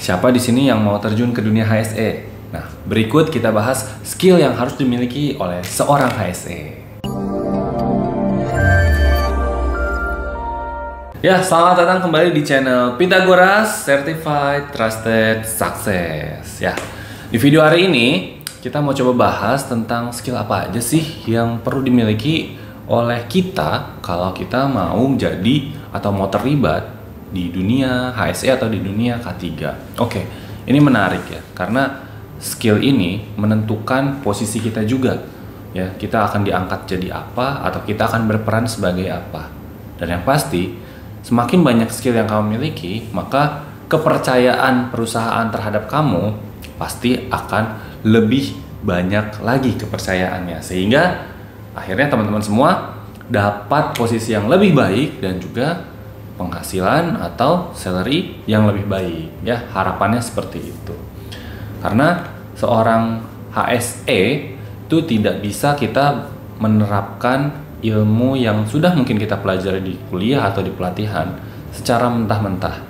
Siapa di sini yang mau terjun ke dunia HSE? Nah, berikut kita bahas skill yang harus dimiliki oleh seorang HSE. Ya, selamat datang kembali di channel Pythagoras Certified Trusted Success. Ya, di video hari ini kita mau coba bahas tentang skill apa aja sih yang perlu dimiliki oleh kita kalau kita mau jadi atau mau terlibat di dunia HSE atau di dunia K3. Oke, ini menarik ya, karena skill ini menentukan posisi kita juga. Ya, kita akan diangkat jadi apa atau kita akan berperan sebagai apa. Dan yang pasti, semakin banyak skill yang kamu miliki, maka kepercayaan perusahaan terhadap kamu pasti akan lebih banyak lagi kepercayaannya. Sehingga akhirnya teman-teman semua dapat posisi yang lebih baik dan juga penghasilan atau salary yang lebih baik. Ya, harapannya seperti itu. Karena seorang HSE itu tidak bisa kita menerapkan ilmu yang sudah mungkin kita pelajari di kuliah atau di pelatihan secara mentah-mentah.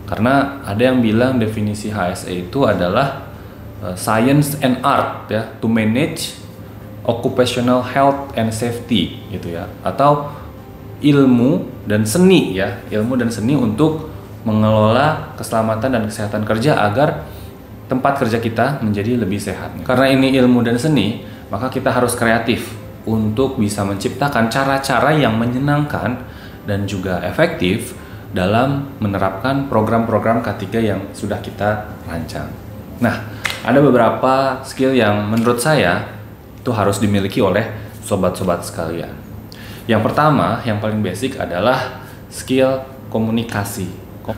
Karena ada yang bilang definisi HSE itu adalah science and art ya, to manage occupational health and safety gitu ya, atau ilmu dan seni ya, ilmu dan seni untuk mengelola keselamatan dan kesehatan kerja agar tempat kerja kita menjadi lebih sehat. Karena ini ilmu dan seni, maka kita harus kreatif untuk bisa menciptakan cara-cara yang menyenangkan dan juga efektif dalam menerapkan program-program K3 yang sudah kita rancang. Nah, ada beberapa skill yang menurut saya itu harus dimiliki oleh sobat-sobat sekalian. Yang pertama, yang paling basic adalah skill komunikasi.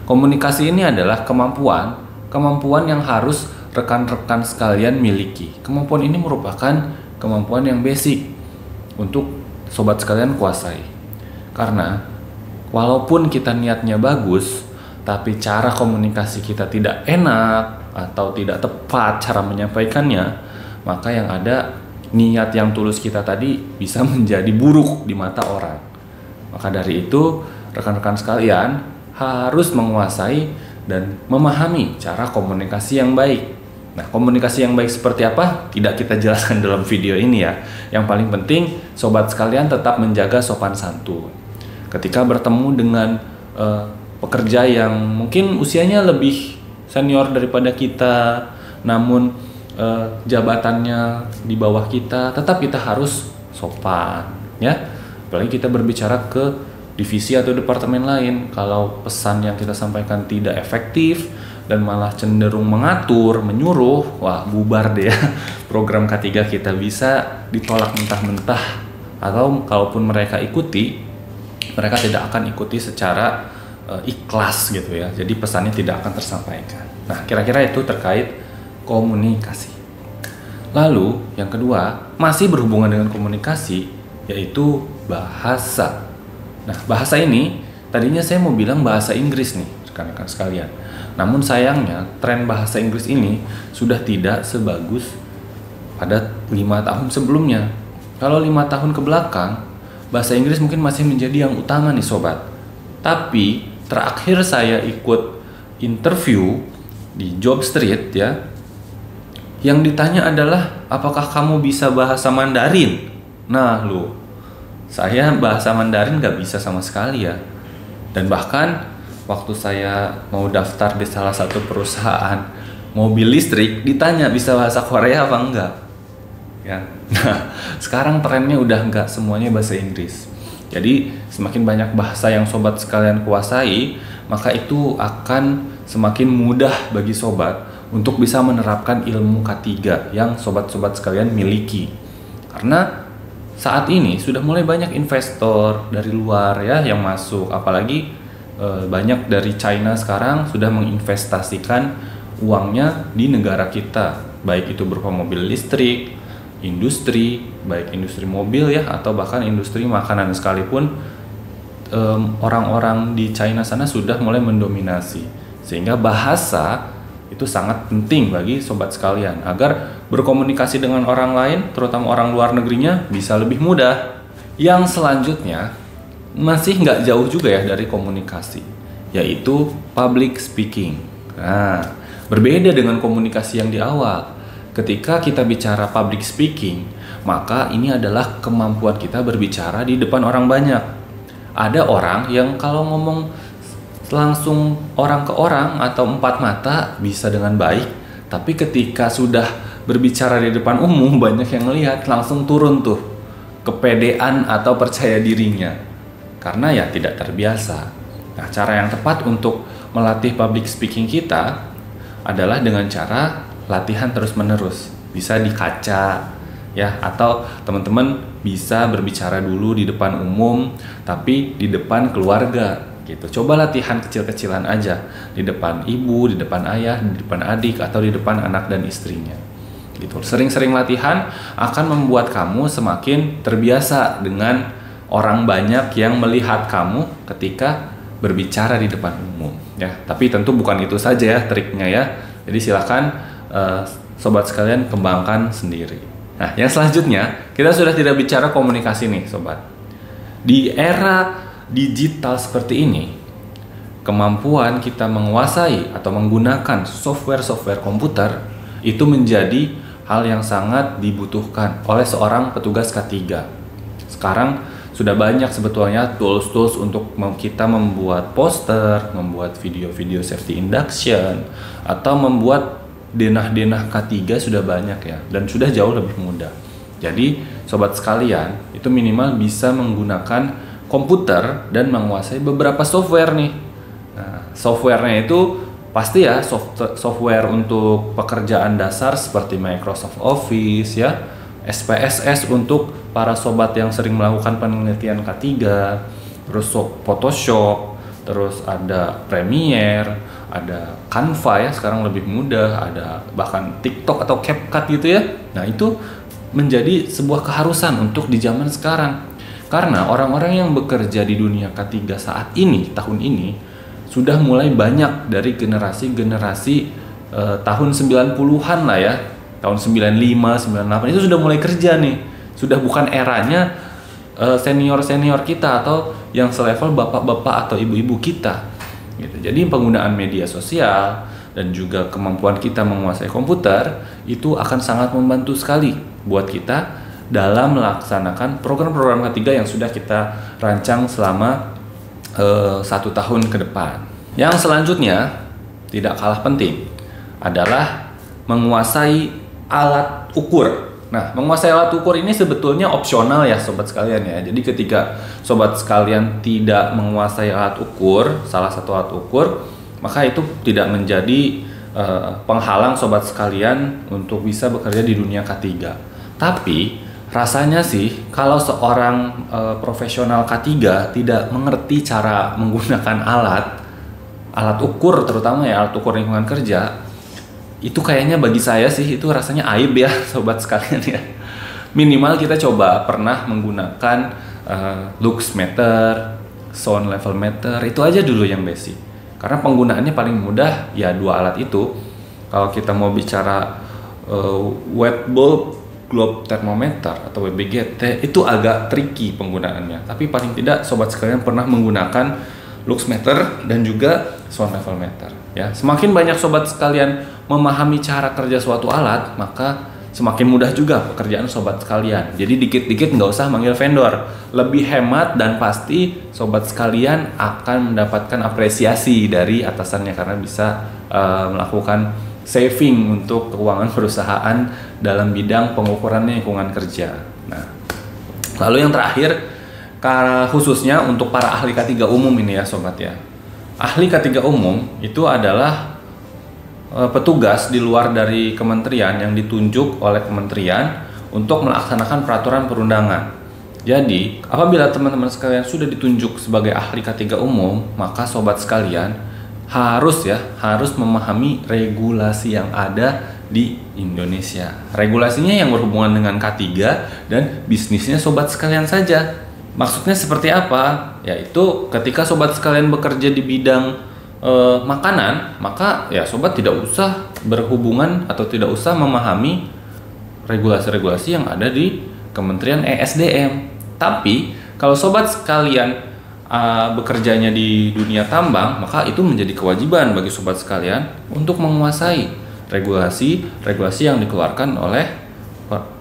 Komunikasi ini adalah kemampuan yang harus rekan-rekan sekalian miliki. Kemampuan ini merupakan kemampuan yang basic untuk sobat sekalian kuasai. Karena walaupun kita niatnya bagus, tapi cara komunikasi kita tidak enak atau tidak tepat cara menyampaikannya, maka yang ada niat yang tulus kita tadi bisa menjadi buruk di mata orang. Maka dari itu, rekan-rekan sekalian harus menguasai dan memahami cara komunikasi yang baik. Nah, komunikasi yang baik seperti apa? Tidak kita jelaskan dalam video ini ya. Yang paling penting, sobat sekalian tetap menjaga sopan santun. Ketika bertemu dengan pekerja yang mungkin usianya lebih senior daripada kita, namun jabatannya di bawah kita, tetap kita harus sopan ya. Apalagi kita berbicara ke divisi atau departemen lain, kalau pesan yang kita sampaikan tidak efektif dan malah cenderung mengatur, menyuruh, wah bubar deh ya. Program K3 kita bisa ditolak mentah-mentah, atau kalaupun mereka ikuti, mereka tidak akan ikuti secara ikhlas gitu ya. Jadi pesannya tidak akan tersampaikan. Nah, kira-kira itu terkait komunikasi. Lalu yang kedua, masih berhubungan dengan komunikasi, yaitu bahasa. Nah, bahasa ini tadinya saya mau bilang bahasa Inggris nih, rekan-rekan sekalian. Namun sayangnya tren bahasa Inggris ini sudah tidak sebagus pada 5 tahun sebelumnya. Kalau 5 tahun ke belakang, bahasa Inggris mungkin masih menjadi yang utama nih sobat. Tapi terakhir saya ikut interview di Job Street ya, yang ditanya adalah apakah kamu bisa bahasa Mandarin? Nah lu, saya bahasa Mandarin gak bisa sama sekali ya. Dan bahkan waktu saya mau daftar di salah satu perusahaan mobil listrik, ditanya bisa bahasa Korea apa enggak ya. Nah, sekarang trennya udah enggak semuanya bahasa Inggris. Jadi semakin banyak bahasa yang sobat sekalian kuasai, maka itu akan semakin mudah bagi sobat untuk bisa menerapkan ilmu K3 yang sobat-sobat sekalian miliki. Karena saat ini sudah mulai banyak investor dari luar ya yang masuk, apalagi banyak dari China sekarang sudah menginvestasikan uangnya di negara kita, baik itu berupa mobil listrik, industri, baik industri mobil ya, atau bahkan industri makanan sekalipun. Orang-orang di China sana sudah mulai mendominasi, sehingga bahasa itu sangat penting bagi sobat sekalian agar berkomunikasi dengan orang lain, terutama orang luar negerinya, bisa lebih mudah. Yang selanjutnya masih nggak jauh juga ya dari komunikasi, yaitu public speaking. Nah, Berbeda dengan komunikasi yang di awal. Ketika kita bicara public speaking, maka ini adalah kemampuan kita berbicara di depan orang banyak. Ada orang yang kalau ngomong langsung orang ke orang atau empat mata bisa dengan baik, tapi ketika sudah berbicara di depan umum banyak yang lihat, langsung turun tuh kepedean atau percaya dirinya karena ya tidak terbiasa. Nah, cara yang tepat untuk melatih public speaking kita adalah dengan cara latihan terus-menerus. Bisa di kaca ya, atau teman-teman bisa berbicara dulu di depan umum tapi di depan keluarga gitu. Coba latihan kecil-kecilan aja di depan ibu, di depan ayah, di depan adik, atau di depan anak dan istrinya gitu. Sering-sering latihan akan membuat kamu semakin terbiasa dengan orang banyak yang melihat kamu ketika berbicara di depan umum ya. Tapi tentu bukan itu saja ya triknya ya. Jadi silakan sobat sekalian kembangkan sendiri. Nah, yang selanjutnya kita sudah tidak bicara komunikasi nih sobat. Di era digital seperti ini, kemampuan kita menguasai atau menggunakan software komputer itu menjadi hal yang sangat dibutuhkan oleh seorang petugas K3. Sekarang sudah banyak sebetulnya tools untuk kita membuat poster, membuat video-video safety induction, atau membuat denah-denah K3 sudah banyak ya, dan sudah jauh lebih mudah. Jadi sobat sekalian, itu minimal bisa menggunakan komputer dan menguasai beberapa software nih. Nah, softwarenya itu pasti ya software untuk pekerjaan dasar seperti Microsoft Office ya, SPSS untuk para sobat yang sering melakukan penelitian K3, terus Photoshop, terus ada Premiere, ada Canva ya, sekarang lebih mudah, ada bahkan TikTok atau CapCut gitu ya. Nah, itu menjadi sebuah keharusan untuk di zaman sekarang. Karena orang-orang yang bekerja di dunia K3 saat ini, tahun ini, sudah mulai banyak dari generasi-generasi tahun 90-an lah ya. Tahun 95, 98 itu sudah mulai kerja nih. Sudah bukan eranya senior-senior kita atau yang selevel bapak-bapak atau ibu-ibu kita. Gitu. Jadi penggunaan media sosial dan juga kemampuan kita menguasai komputer itu akan sangat membantu sekali buat kita dalam melaksanakan program-program K3 yang sudah kita rancang selama 1 tahun ke depan. Yang selanjutnya tidak kalah penting adalah menguasai alat ukur. Nah, menguasai alat ukur ini sebetulnya opsional ya sobat sekalian ya. Jadi ketika sobat sekalian tidak menguasai alat ukur, salah satu alat ukur, maka itu tidak menjadi penghalang sobat sekalian untuk bisa bekerja di dunia K3. Tapi rasanya sih kalau seorang profesional K3 tidak mengerti cara menggunakan alat ukur, terutama ya alat ukur lingkungan kerja, itu kayaknya bagi saya sih itu rasanya aib ya sobat sekalian ya. Minimal kita coba pernah menggunakan lux meter, sound level meter, itu aja dulu yang basic. Karena penggunaannya paling mudah ya 2 alat itu. Kalau kita mau bicara wet bulb globe thermometer atau WBGT itu agak tricky penggunaannya. Tapi paling tidak sobat sekalian pernah menggunakan lux meter dan juga sound level meter ya. Semakin banyak sobat sekalian memahami cara kerja suatu alat, maka semakin mudah juga pekerjaan sobat sekalian. Jadi dikit-dikit nggak usah manggil vendor, lebih hemat dan pasti sobat sekalian akan mendapatkan apresiasi dari atasannya karena bisa melakukan saving untuk keuangan perusahaan dalam bidang pengukuran lingkungan kerja. Nah, lalu yang terakhir, khususnya untuk para ahli K3 umum ini ya sobat ya. Ahli K3 umum itu adalah petugas di luar dari kementerian yang ditunjuk oleh kementerian untuk melaksanakan peraturan perundangan. Jadi, apabila teman-teman sekalian sudah ditunjuk sebagai ahli K3 umum, maka sobat sekalian harus memahami regulasi yang ada di Indonesia. Regulasinya yang berhubungan dengan K3 dan bisnisnya sobat sekalian saja. Maksudnya seperti apa? Yaitu ketika sobat sekalian bekerja di bidang makanan, maka ya sobat tidak usah berhubungan atau tidak usah memahami regulasi-regulasi yang ada di Kementerian ESDM. Tapi kalau sobat sekalian bekerjanya di dunia tambang, maka itu menjadi kewajiban bagi sobat sekalian untuk menguasai regulasi yang dikeluarkan oleh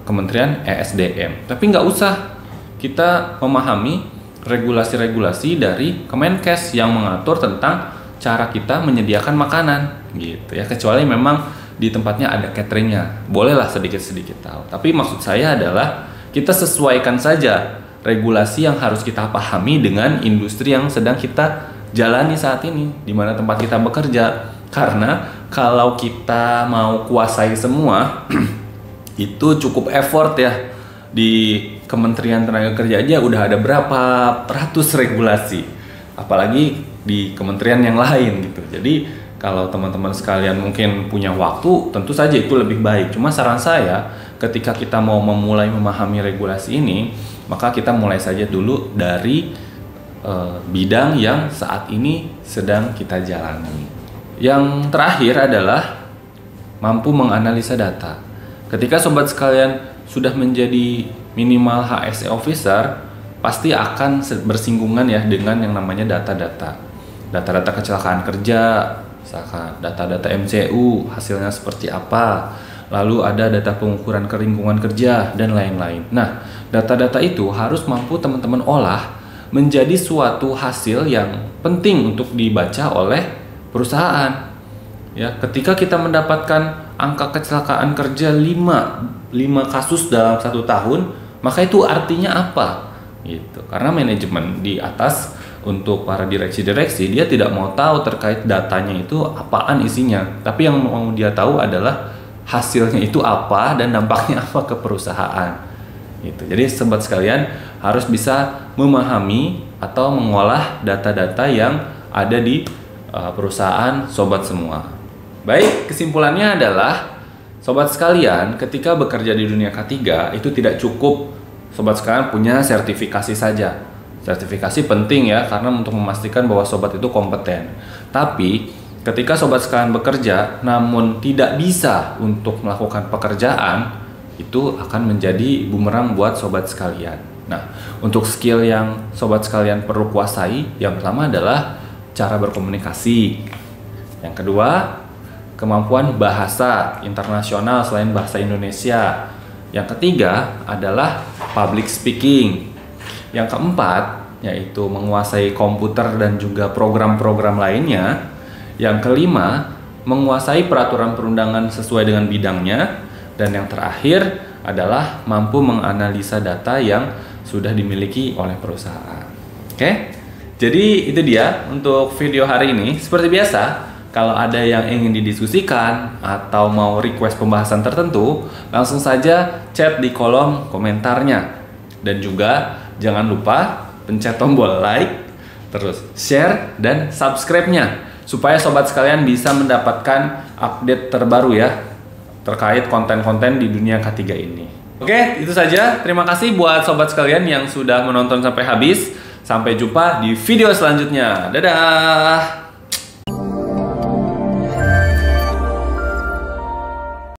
Kementerian ESDM. Tapi nggak usah kita memahami regulasi-regulasi dari Kemenkes yang mengatur tentang cara kita menyediakan makanan gitu ya, kecuali memang di tempatnya ada cateringnya, bolehlah sedikit-sedikit tahu. Tapi maksud saya adalah kita sesuaikan saja regulasi yang harus kita pahami dengan industri yang sedang kita jalani saat ini, di mana tempat kita bekerja. Karena kalau kita mau kuasai semua itu cukup effort ya. Di Kementerian Tenaga Kerja aja udah ada berapa ratus regulasi, apalagi di kementerian yang lain gitu. Jadi kalau teman-teman sekalian mungkin punya waktu, tentu saja itu lebih baik. Cuma saran saya, ketika kita mau memulai memahami regulasi ini, maka kita mulai saja dulu dari bidang yang saat ini sedang kita jalani. Yang terakhir adalah mampu menganalisa data. Ketika sobat sekalian sudah menjadi minimal HSE officer, pasti akan bersinggungan ya dengan yang namanya data-data kecelakaan kerja, misalkan data-data MCU hasilnya seperti apa, lalu ada data pengukuran lingkungan kerja dan lain-lain. Nah, data-data itu harus mampu teman-teman olah menjadi suatu hasil yang penting untuk dibaca oleh perusahaan. Ya, ketika kita mendapatkan angka kecelakaan kerja 5 kasus dalam 1 tahun, maka itu artinya apa? Gitu. Karena manajemen di atas untuk para direksi-direksi, dia tidak mau tahu terkait datanya itu apaan isinya, tapi yang mau dia tahu adalah hasilnya itu apa dan dampaknya apa ke perusahaan. Gitu. Jadi sobat sekalian harus bisa memahami atau mengolah data-data yang ada di perusahaan sobat semua. Baik, kesimpulannya adalah sobat sekalian, ketika bekerja di dunia K3 itu tidak cukup sobat sekalian punya sertifikasi saja. Sertifikasi penting ya, karena untuk memastikan bahwa sobat itu kompeten. Tapi ketika sobat sekalian bekerja namun tidak bisa untuk melakukan pekerjaan, itu akan menjadi bumerang buat sobat sekalian. Nah, untuk skill yang sobat sekalian perlu kuasai, yang pertama adalah cara berkomunikasi. Yang kedua, kemampuan bahasa internasional selain bahasa Indonesia. Yang ketiga adalah public speaking. Yang keempat yaitu menguasai komputer dan juga program-program lainnya. Yang kelima, menguasai peraturan perundangan sesuai dengan bidangnya. Dan yang terakhir adalah mampu menganalisa data yang sudah dimiliki oleh perusahaan. Oke? Jadi itu dia untuk video hari ini. Seperti biasa, kalau ada yang ingin didiskusikan atau mau request pembahasan tertentu, langsung saja chat di kolom komentarnya. Dan juga jangan lupa pencet tombol like, terus share dan subscribe-nya, supaya sobat sekalian bisa mendapatkan update terbaru ya terkait konten-konten di dunia K3 ini. Oke, itu saja. Terima kasih buat sobat sekalian yang sudah menonton sampai habis. Sampai jumpa di video selanjutnya. Dadah!